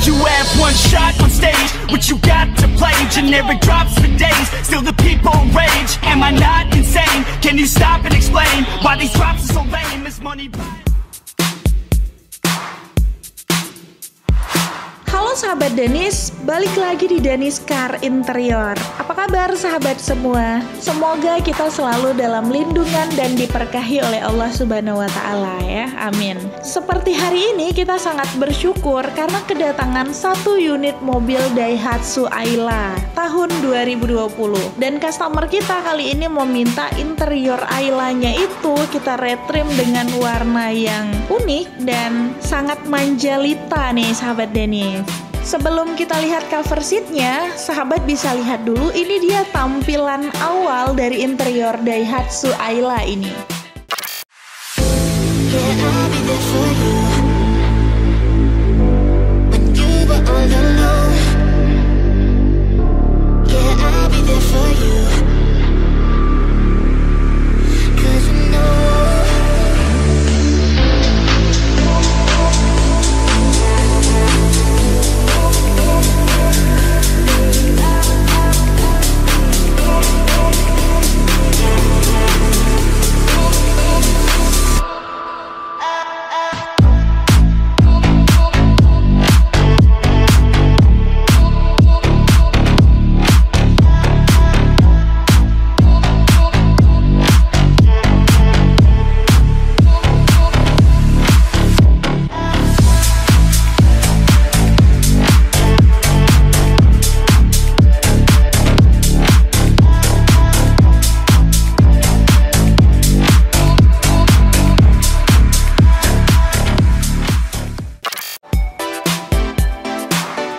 You have one shot on stage, what you got to play? Generic drops for days, still the people rage. Am I not insane? Can you stop and explain why these drops are so lame? Is money blind? Halo sahabat Danis, balik lagi di Danis Car Interior. Apa kabar sahabat semua? Semoga kita selalu dalam lindungan dan diberkahi oleh Allah Subhanahu wa Ta'ala ya, amin. Seperti hari ini kita sangat bersyukur karena kedatangan satu unit mobil Daihatsu Ayla tahun 2020. Dan customer kita kali ini meminta interior Aylanya itu kita retrim dengan warna yang unik dan sangat manjalita nih sahabat Danis. Sebelum kita lihat cover seatnya, sahabat bisa lihat dulu ini dia tampilan awal dari interior Daihatsu Ayla ini.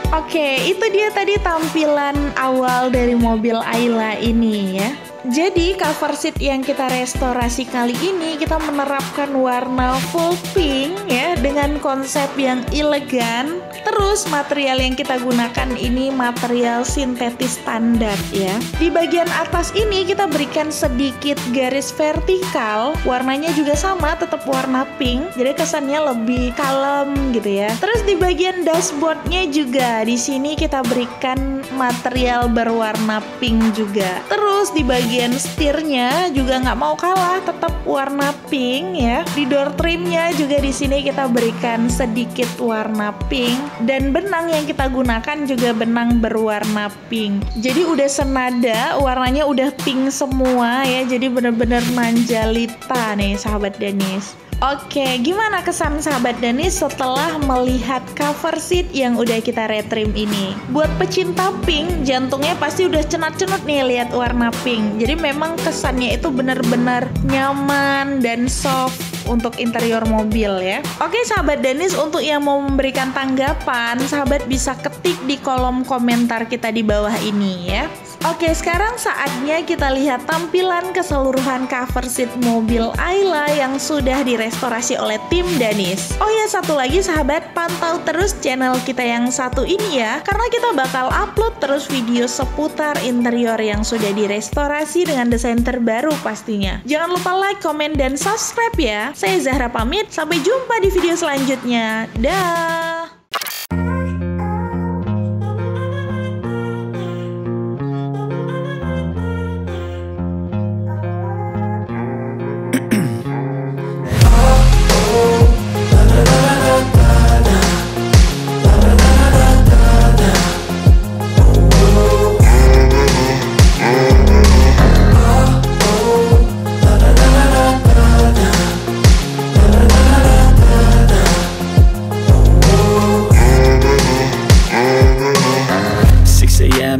Oke, itu dia tadi tampilan awal dari mobil Ayla ini ya. Jadi cover seat yang kita restorasi kali ini kita menerapkan warna full pink ya dengan konsep yang elegan. Terus material yang kita gunakan ini material sintetis standar ya. Di bagian atas ini kita berikan sedikit garis vertikal. Warnanya juga sama, tetap warna pink. Jadi kesannya lebih kalem gitu ya. Terus di bagian dashboardnya juga di sini kita berikan material berwarna pink juga. Terus di bagian setirnya juga nggak mau kalah, tetap warna pink ya. Di door trimnya juga di sini kita berikan sedikit warna pink dan benang yang kita gunakan juga benang berwarna pink. Jadi udah senada, warnanya udah pink semua ya. Jadi bener-bener manjalita nih sahabat Danis. Oke, gimana kesan sahabat Danis setelah melihat cover seat yang udah kita retrim ini? Buat pecinta pink, jantungnya pasti udah cenat-cenut nih lihat warna pink. Jadi memang kesannya itu benar-benar nyaman dan soft untuk interior mobil ya. Oke sahabat Danis, untuk yang mau memberikan tanggapan, sahabat bisa ketik di kolom komentar kita di bawah ini ya. Oke, sekarang saatnya kita lihat tampilan keseluruhan cover seat mobil Ayla yang sudah direstorasi oleh tim Danis. Oh ya, satu lagi sahabat, pantau terus channel kita yang satu ini ya, karena kita bakal upload terus video seputar interior yang sudah direstorasi dengan desain terbaru pastinya. Jangan lupa like, komen, dan subscribe ya. Saya Zahra pamit, sampai jumpa di video selanjutnya. Dah.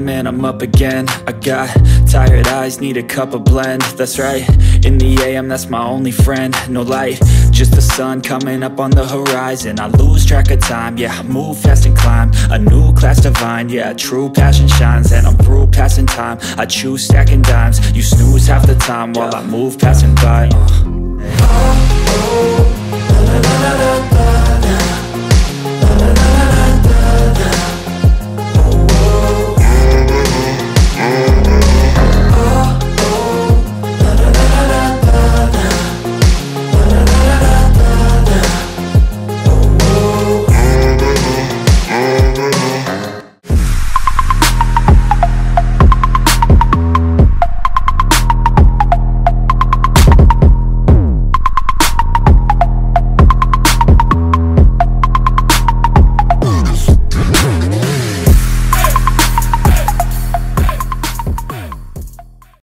And I'm up again. I got tired eyes, need a cup of blend. That's right, in the AM, that's my only friend. No light, just the sun coming up on the horizon. I lose track of time, yeah, I move fast and climb a new class divine, yeah, true passion shines. And I'm through passing time, I choose stacking dimes. You snooze half the time while I move passing by.